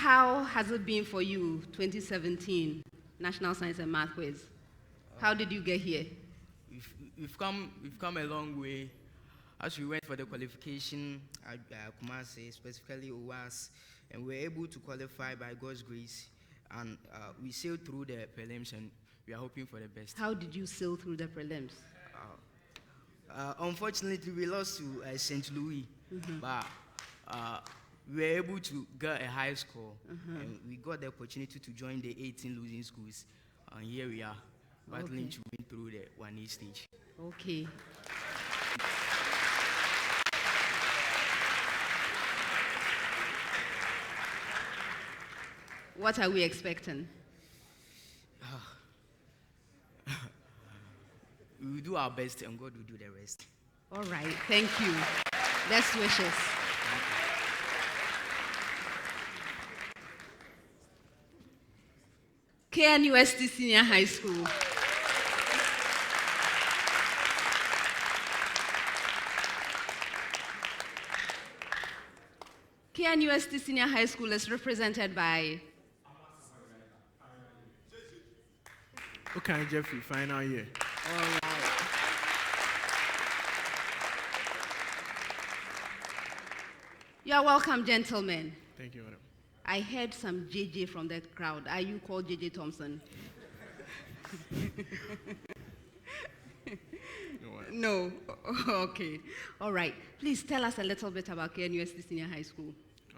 how has it been for you, 2017 National Science and Math Quiz? How did you get here? We've come a long way. As we went for the qualification at Kumasi, specifically OWAS, and we were able to qualify by God's grace, and we sailed through the prelims, and we are hoping for the best. How did you sail through the prelims? Unfortunately, we lost to St. Louis, but we were able to get a high score, and we got the opportunity to join the 18 losing schools, and here we are, battling to win through the 1A stage. Okay. What are we expecting? We will do our best, and God will do the rest. All right, thank you. Best wishes. KNUST Senior High School. KNUST Senior High School is represented by... Okay, Jeffrey, final year. All right. You are welcome, gentlemen. Thank you, madam. I heard some JJ from that crowd. Are you called JJ Thompson? No. Okay. All right. Please tell us a little bit about KNUST Senior High School.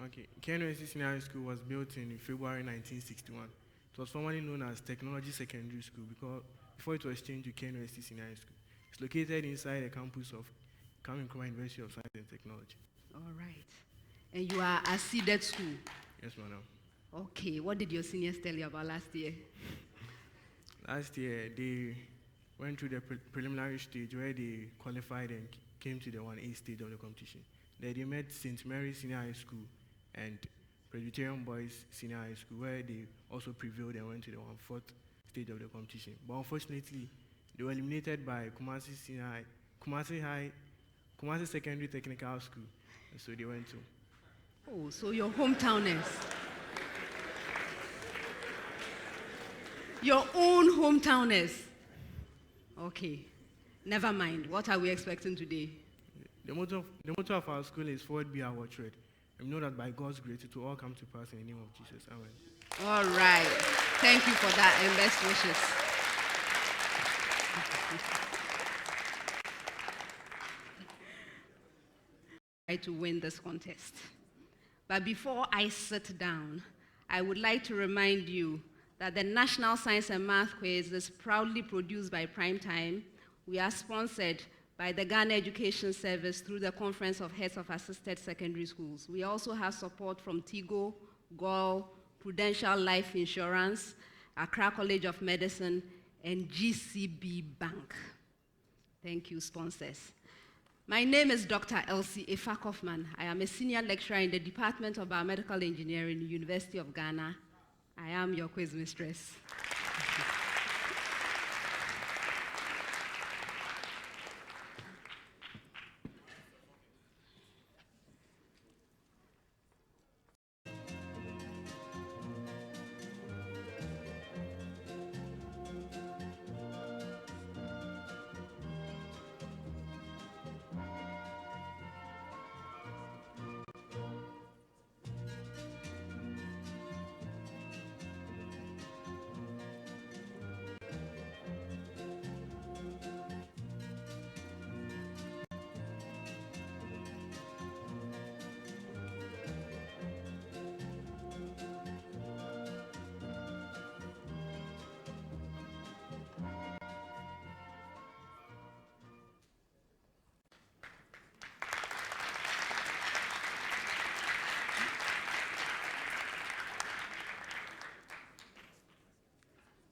Okay. KNUST Senior High School was built in February 1961. It was formerly known as Technology Secondary School before it was changed to KNUST Senior High School. It's located inside the campus of Kaminkroma University of Science and Technology. All right. And you are a seeded school? Yes, madam. Okay. What did your seniors tell you about last year? Last year, they went through the preliminary stage where they qualified and came to the 1A stage of the competition. Then they met St. Mary's Senior High School and Presbyterian Boys Senior High School, where they also prevailed and went to the 1/4 stage of the competition. But unfortunately, they were eliminated by Kumasi Secondary Technical School, and so they went to. Oh, so your hometowners. Your own hometowners. Okay. Never mind. What are we expecting today? The motto of our school is "Forward be our watchword." And we know that by God's grace, it will all come to pass in the name of Jesus. Amen. All right. Thank you for that, and best wishes. Try to win this contest. But before I sit down, I would like to remind you that the National Science and Math Quiz is proudly produced by Primetime. We are sponsored by the Ghana Education Service through the Conference of Heads of Assisted Secondary Schools. We also have support from TIGO, GOL, Prudential Life Insurance, Accra College of Medicine, and GCB Bank. Thank you, sponsors. My name is Dr. Elsie Efa Kaufman. I am a senior lecturer in the Department of Biomedical Engineering, University of Ghana. I am your quiz mistress.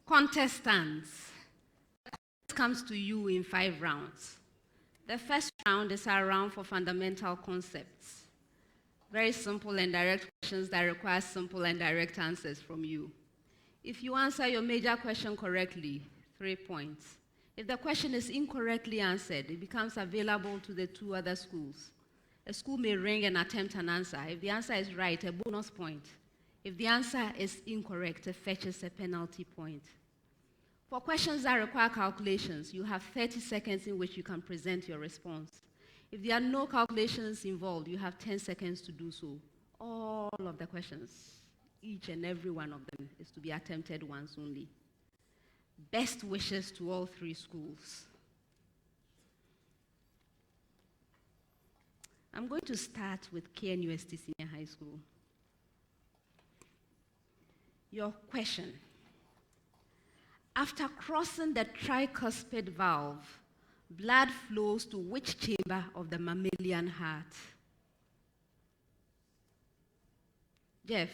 Contestants, the contest comes to you in 5 rounds. The first round is a round for fundamental concepts. Very simple and direct questions that require simple and direct answers from you. If you answer your major question correctly, 3 points. If the question is incorrectly answered, it becomes available to the 2 other schools. A school may ring and attempt an answer. If the answer is right, a bonus point. If the answer is incorrect, it fetches a penalty point. For questions that require calculations, you have 30 seconds in which you can present your response. If there are no calculations involved, you have 10 seconds to do so. All of the questions, each and every one of them, is to be attempted once only. Best wishes to all three schools. I'm going to start with KNUST Senior High School. Your question. After crossing the tricuspid valve, blood flows to which chamber of the mammalian heart? Jeff?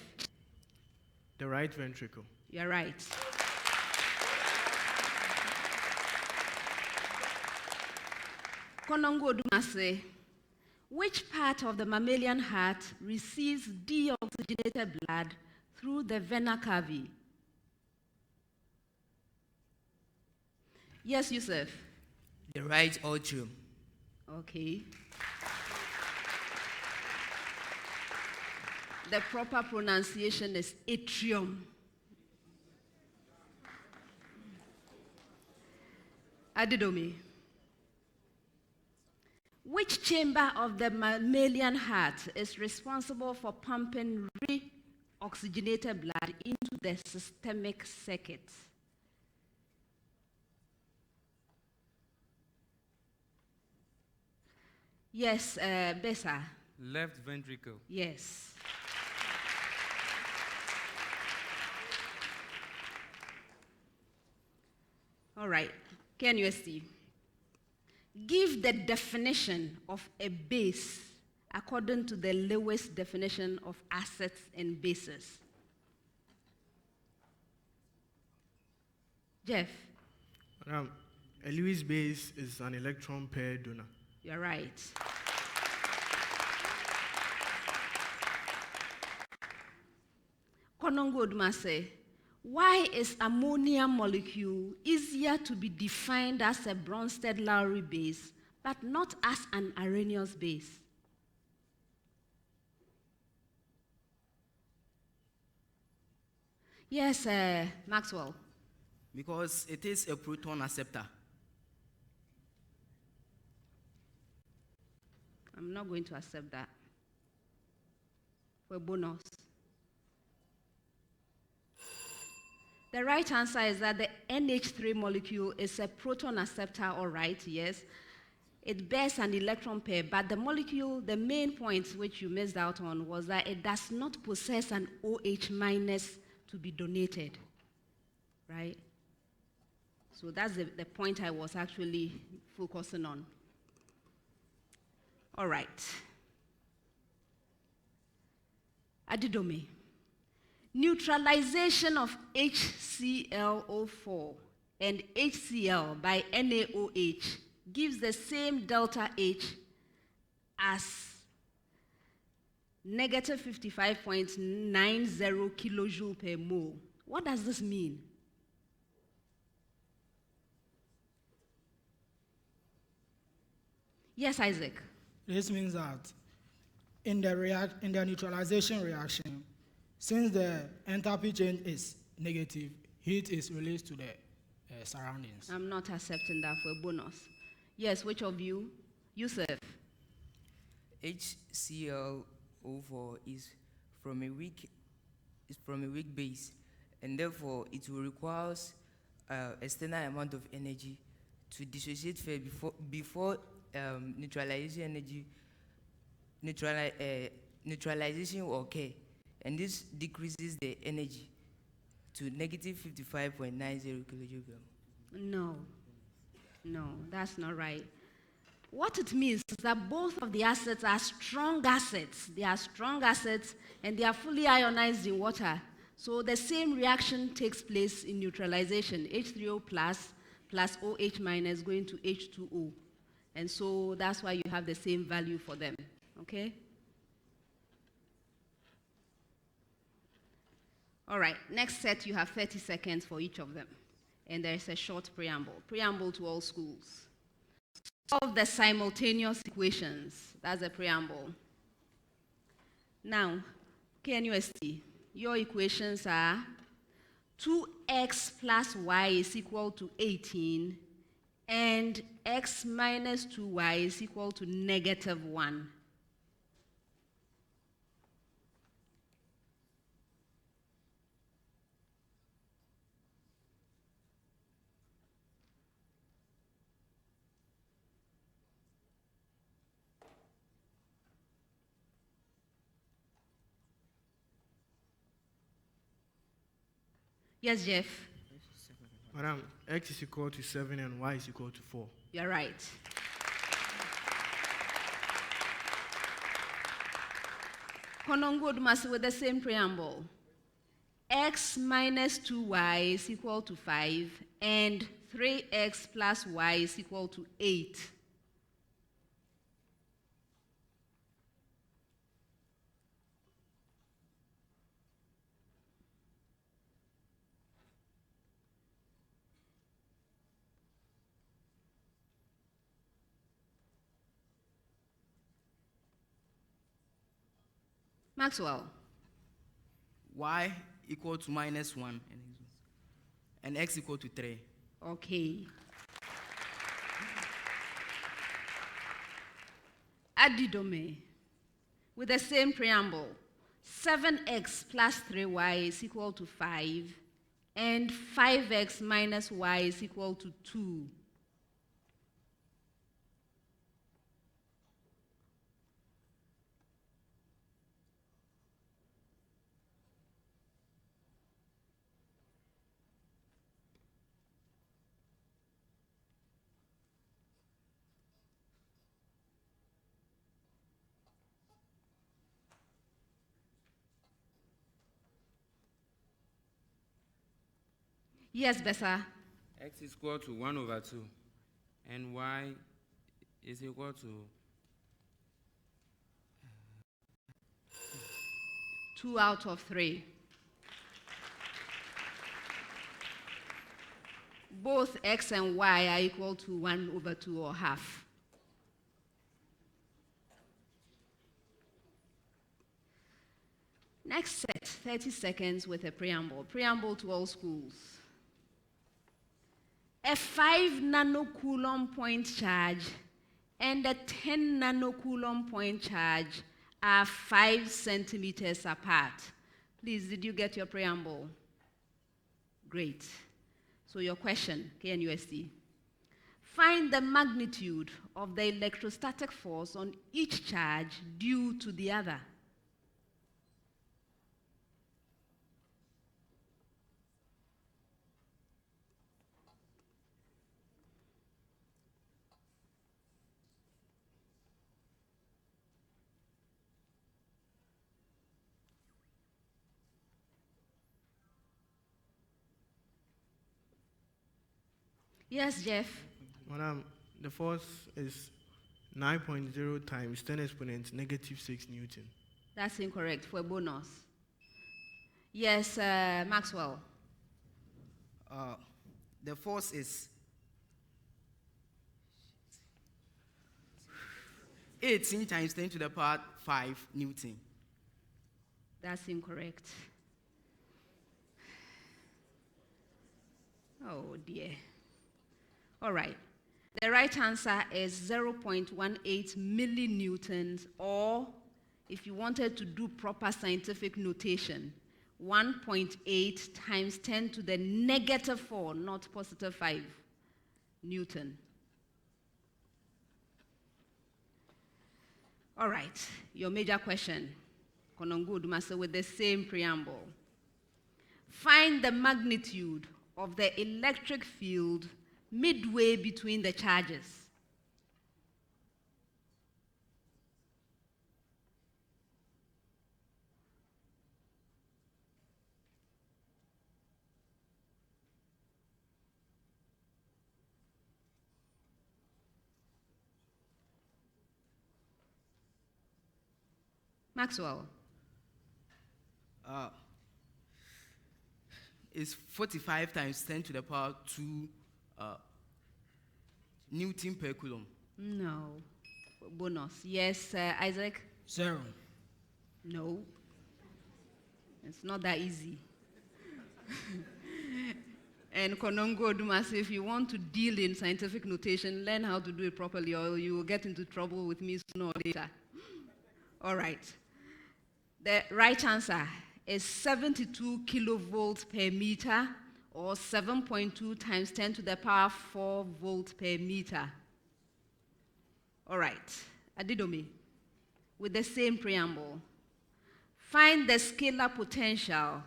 The right ventricle. You're right. Konongo Dumase, which part of the mammalian heart receives deoxygenated blood through the vena cava? Yes, Yusuf. The right atrium. Okay. The proper pronunciation is atrium. Adidomi. Which chamber of the mammalian heart is responsible for pumping reoxygenated blood into the systemic circuit? Yes, Bessa. Left ventricle. Yes. All right, KNUST. Give the definition of a base according to the Lewis definition of acids and bases. Jeff? A Lewis base is an electron pair donor. You're right. Konongo Odumase, why is ammonium molecule easier to be defined as a Bronsted-Lowry base, but not as an Arrhenius base? Yes, Maxwell. Because it is a proton acceptor. I'm not going to accept that. For a bonus. The right answer is that the NH3 molecule is a proton acceptor, all right, yes. It bears an electron pair, but the molecule, the main point which you missed out on was that it does not possess an OH minus to be donated, right? So that's the point I was actually focusing on. All right. Adidome. Neutralization of HClO4 and HCl by NaOH gives the same delta H as negative 55.90 kilojoule per mole. What does this mean? Yes, Isaac. This means that in the neutralization reaction, since the enthalpy change is negative, heat is released to the surroundings. I'm not accepting that for a bonus. Yes, which of you? Yusuf. HClO4 is from a weak base, and therefore it will require external amount of energy to dissociate first before neutralization will occur, and this decreases the energy to negative 55.90 kilojoule. No, that's not right. What it means is that both of the acids are strong acids. They are strong acids, and they are fully ionized in water. So the same reaction takes place in neutralization. H3O plus OH minus going to H2O. And so that's why you have the same value for them, okay? All right, next set, you have 30 seconds for each of them. And there's a short preamble. Preamble to all schools. Solve the simultaneous equations. That's a preamble. Now, KNUST, your equations are 2x plus y is equal to 18, and x minus 2y is equal to -1. Yes, Jeff, Madam, x is equal to 7 and y is equal to 4. you're right. Konongo Dumasi with the same preamble. X minus 2y is equal to 5, and 3x plus y is equal to 8. Maxwell, Y equal to -1 and x equal to 3. okay. Adidome, with the same preamble, 7x plus 3y is equal to 5, and 5x minus y is equal to 2. Yes, Bessa. X is equal to 1 over 2, and y is equal to 2 out of 3. Both x and y are equal to 1 over 2 or half. Next set, 30 seconds with a preamble. Preamble to all schools. A 5 nanocoulomb point charge and a 10 nanocoulomb point charge are 5 centimeters apart. Please, did you get your preamble? Great. So your question, KNUST. Find the magnitude of the electrostatic force on each charge due to the other. Yes, Jeff. Madam, the force is 9.0 times 10 exponent -6 Newton. That's incorrect for a bonus. Yes, Maxwell. The force is 18 times 10 to the power 5 Newton. That's incorrect. Oh dear. All right. The right answer is 0.18 millinewtons, or if you wanted to do proper scientific notation, 1.8 times 10 to the -4, not +5 Newton. All right, your major question, Konongo Dumase, with the same preamble. Find the magnitude of the electric field midway between the charges. Maxwell. Is 45 times 10 to the power 2 Newton per coulomb. No. Bonus. Yes, Isaac? 0. No. It's not that easy. And Konongo Odumase, if you want to deal in scientific notation, learn how to do it properly, or you will get into trouble with me sooner or later. All right. The right answer is 72 kilovolts per meter, or 7.2 times 10 to the power 4 volts per meter. All right. Adidomi, with the same preamble, find the scalar potential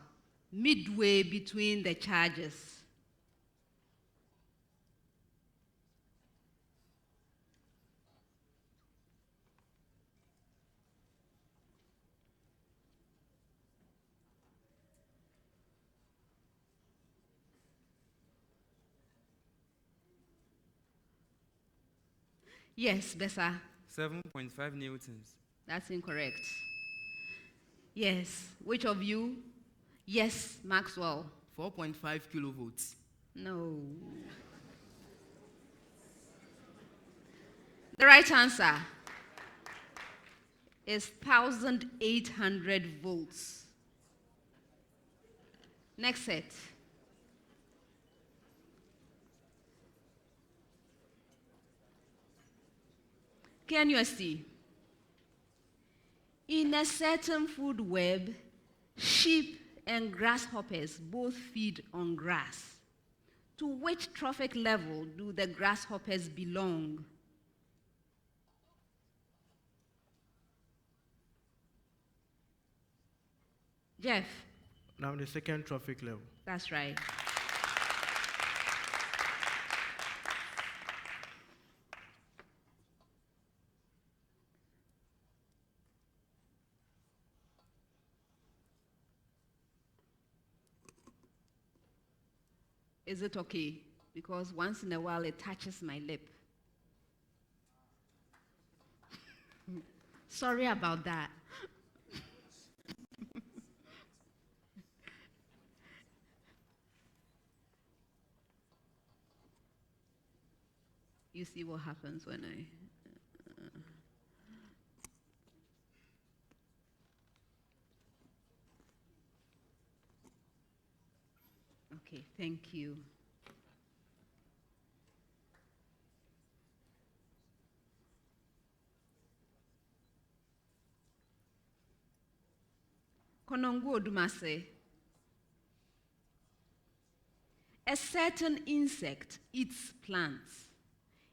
midway between the charges. Yes, Bessa. 7.5 newtons. That's incorrect. Yes. Which of you? Yes, Maxwell. 4.5 kilovolts. No. The right answer is 1,800 volts. Next set. KNUST. In a certain food web, sheep and grasshoppers both feed on grass. To which trophic level do the grasshoppers belong? Jeff. Now the second trophic level. That's right. Is it okay? Because once in a while it touches my lip. Sorry about that. You see what happens when I... Okay, thank you. Konongo Odumase. A certain insect eats plants.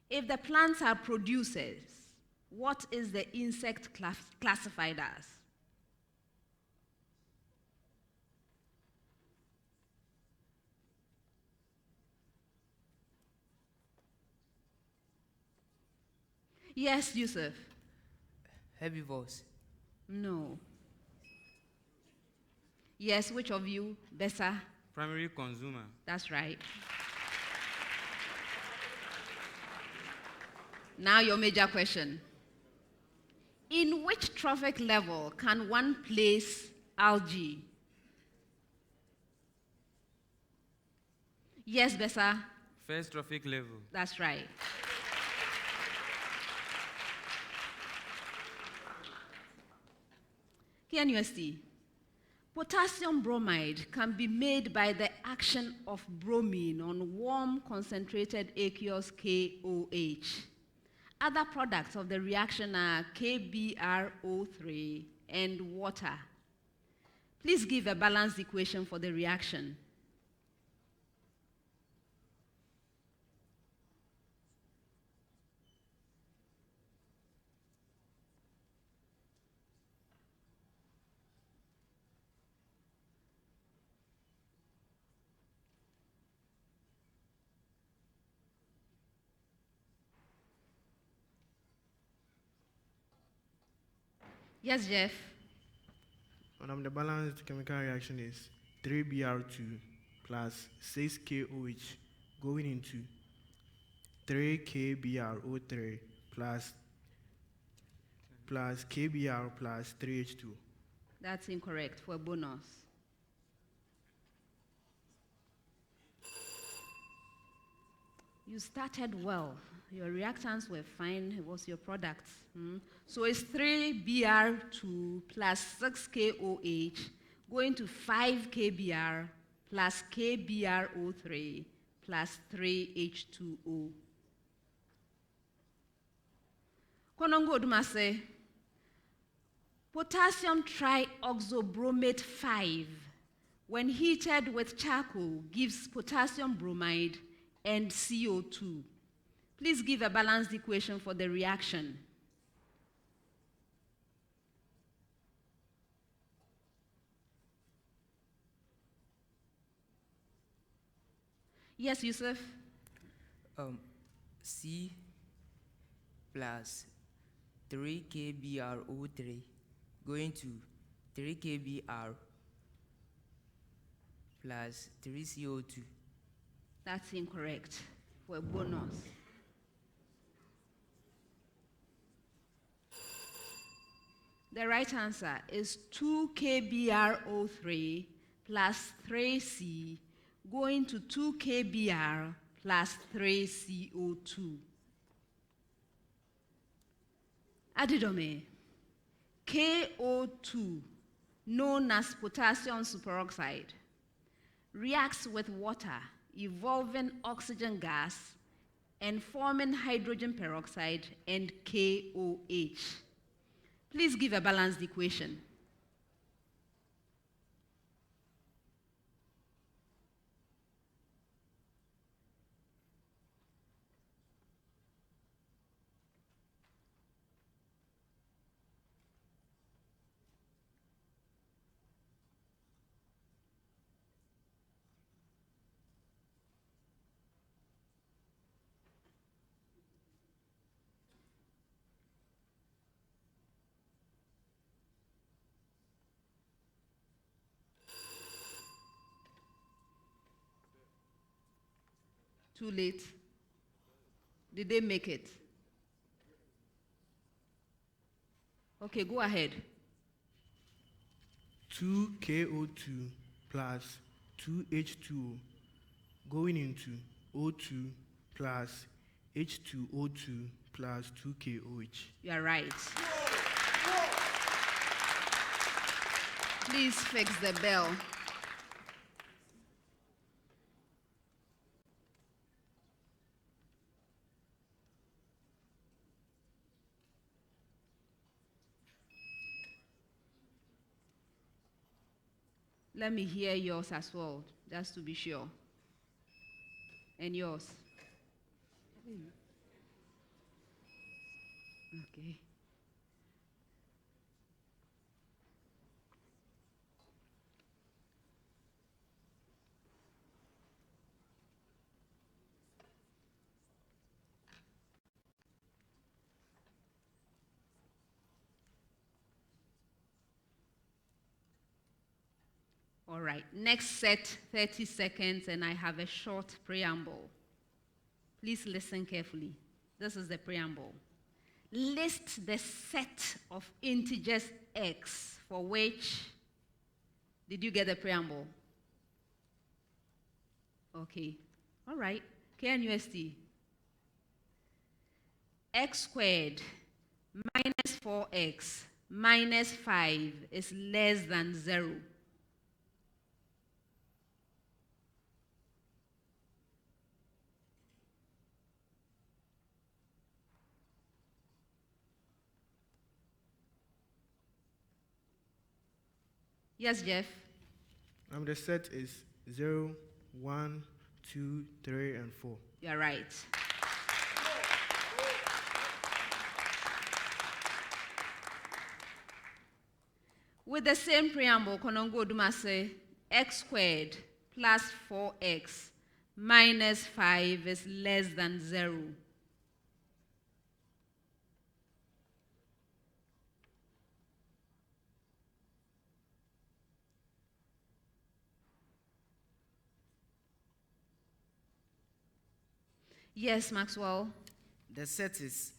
If the plants are producers, what is the insect classified as? Yes, Yusuf. Herbivores. No. Yes, which of you? Bessa? Primary consumer. That's right. Now your major question. In which trophic level can one place algae? Yes, Bessa? First trophic level. That's right. KNUST. Potassium bromide can be made by the action of bromine on warm concentrated aqueous KOH. Other products of the reaction are KBrO3 and water. Please give a balanced equation for the reaction. Yes, Jeff. The balanced chemical reaction is 3Br2 plus 6KOH going into 3KBrO3 plus KBr plus 3H2. That's incorrect for a bonus. You started well. Your reactants were fine. It was your product. So it's 3Br2 plus 6KOH going to 5 kBr plus KBrO3 plus 3H2O. Konongo Odumase, potassium trioxobromate 5, when heated with charcoal, gives potassium bromide and CO2. Please give a balanced equation for the reaction. Yes, Yusuf? C plus 3 KBrO3 going to 3 KBr plus 3 CO2. That's incorrect for a bonus. The right answer is 2 KBrO3 plus 3C going to 2 KBr plus 3 CO2. Adidome, KO2, known as potassium superoxide, reacts with water, evolving oxygen gas and forming hydrogen peroxide and KOH. Please give a balanced equation. Too late. Did they make it? Okay, go ahead. 2 KO2 plus 2 H2O going into O2 plus H2O2 plus 2 KOH. You are right. Please fix the bell. Let me hear yours as well, just to be sure. And yours. Okay. All right, next set, 30 seconds, and I have a short preamble. Please listen carefully. This is the preamble. List the set of integers x for which, did you get the preamble? Okay, all right, KNUST. X squared minus 4x minus 5 is less than 0. Yes, Jeff? The set is 0, 1, 2, 3, and 4. You're right. With the same preamble, Konongo Odumase, x squared plus 4x minus 5 is less than 0. Yes, Maxwell? The set is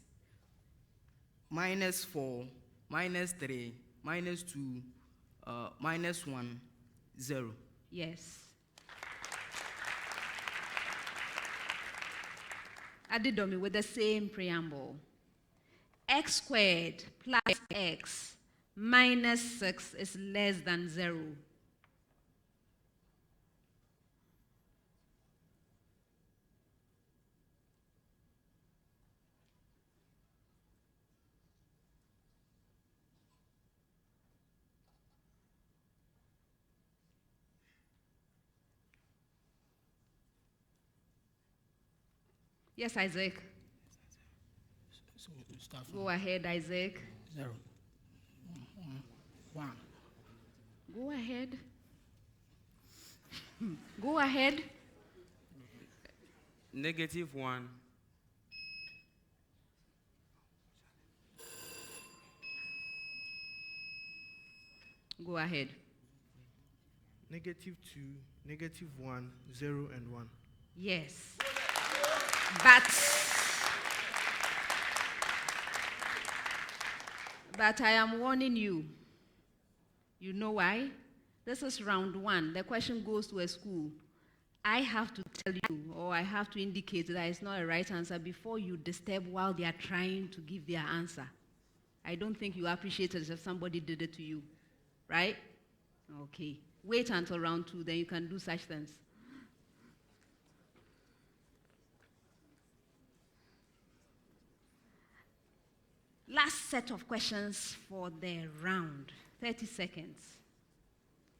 minus 4, minus 3, minus 2, minus 1, 0. Yes. Adidomi with the same preamble. X squared plus x minus 6 is less than 0. Yes, Isaac. So start from Go ahead, Isaac. 0. 1. Go ahead. Go ahead. -1. Go ahead. -2, -1, 0, and 1. Yes. But I am warning you. You know why? This is round 1. The question goes to a school. I have to tell you, or I have to indicate that it's not a right answer before you disturb while they are trying to give their answer. I don't think you appreciate it if somebody did it to you, right? Okay. Wait until round 2, then you can do such things. Last set of questions for the round. 30 seconds.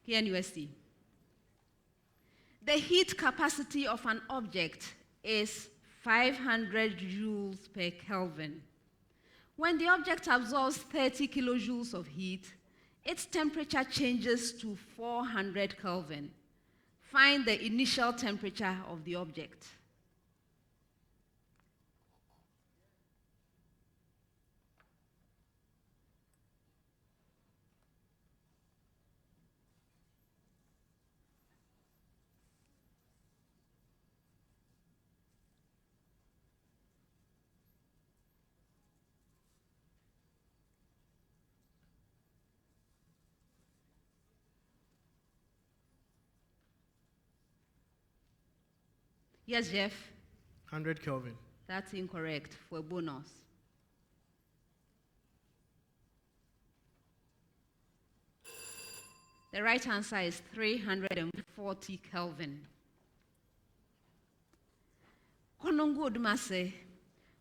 KNUST. The heat capacity of an object is 500 joules per Kelvin. When the object absorbs 30 kilojoules of heat, its temperature changes to 400 Kelvin. Find the initial temperature of the object. Yes, Jeff? 100 Kelvin. That's incorrect for a bonus. The right answer is 340 Kelvin. Konongo Odumase,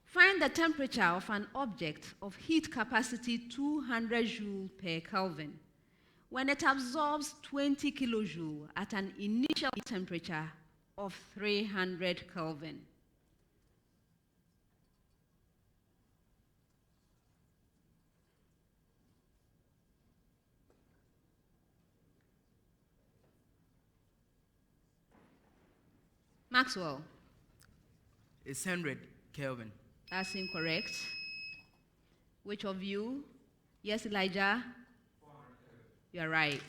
find the temperature of an object of heat capacity 200 joule per Kelvin when it absorbs 20 kilojoule at an initial temperature of 300 Kelvin. Maxwell. It's 100 Kelvin. That's incorrect. Which of you? Yes, Elijah? You are right.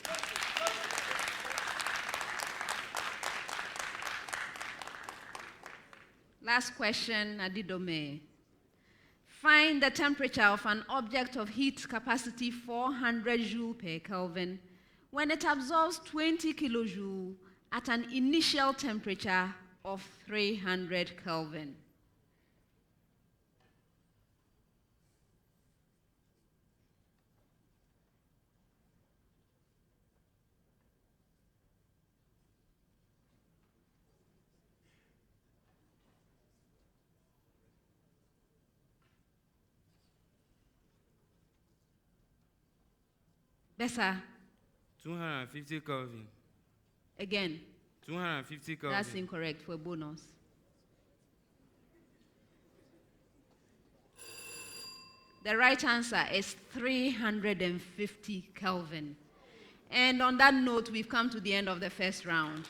Last question, Adidome. Find the temperature of an object of heat capacity 400 joule per Kelvin when it absorbs 20 kilojoule at an initial temperature of 300 Kelvin. Bessa, 250 Kelvin. again, 250 Kelvin. that's incorrect for a bonus. The right answer is 350 Kelvin. And on that note, we've come to the end of the first round.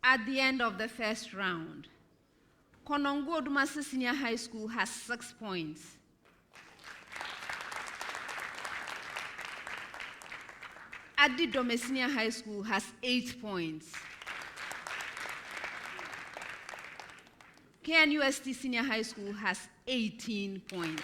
At the end of the first round, Konongo Odumase Senior High School has 6 points. Adi Dome Senior High School has 8 points. KNUST Senior High School has 18 points.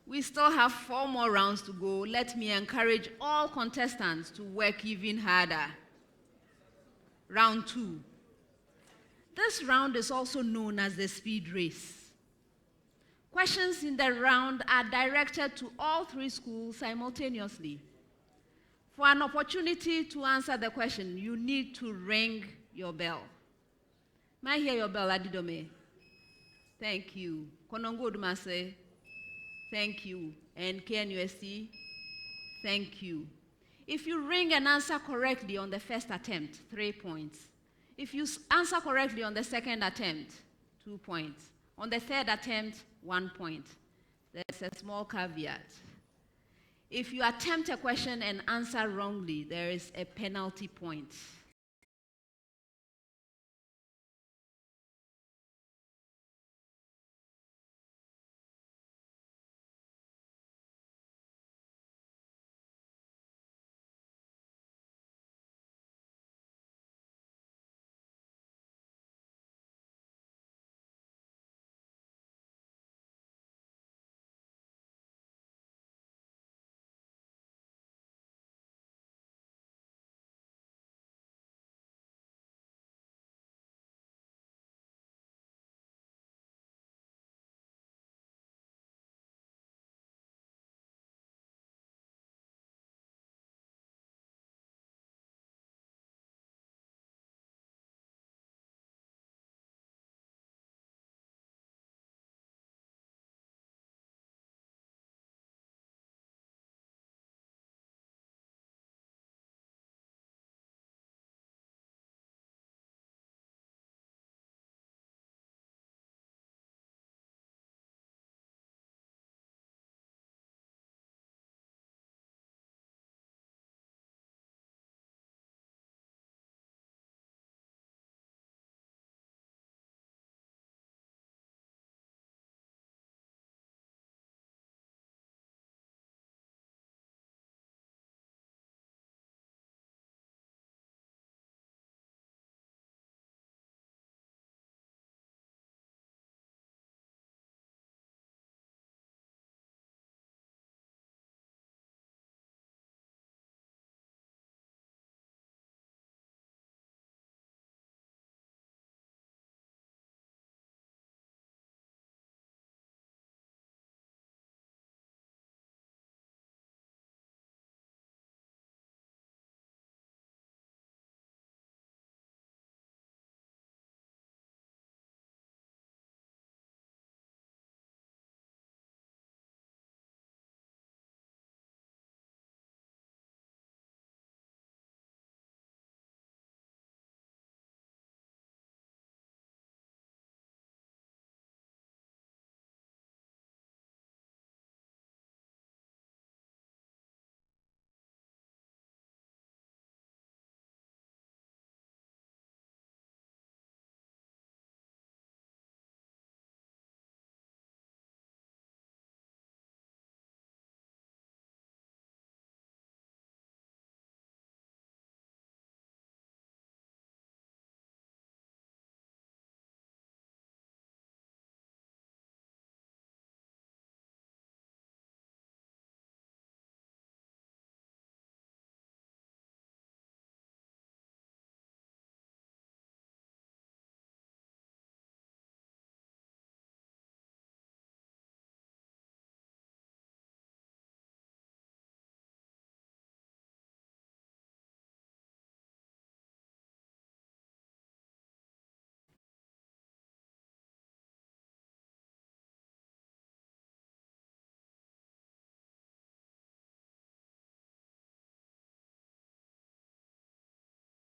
We still have 4 more rounds to go. Let me encourage all contestants to work even harder. Round 2. This round is also known as the speed race. Questions in the round are directed to all 3 schools simultaneously. For an opportunity to answer the question, you need to ring your bell. May I hear your bell, Adidome? Thank you. Konongo Odumase? Thank you. And KNUST? Thank you. If you ring and answer correctly on the first attempt, 3 points. If you answer correctly on the second attempt, 2 points. On the third attempt, 1 point. There's a small caveat. If you attempt a question and answer wrongly, there is a penalty point.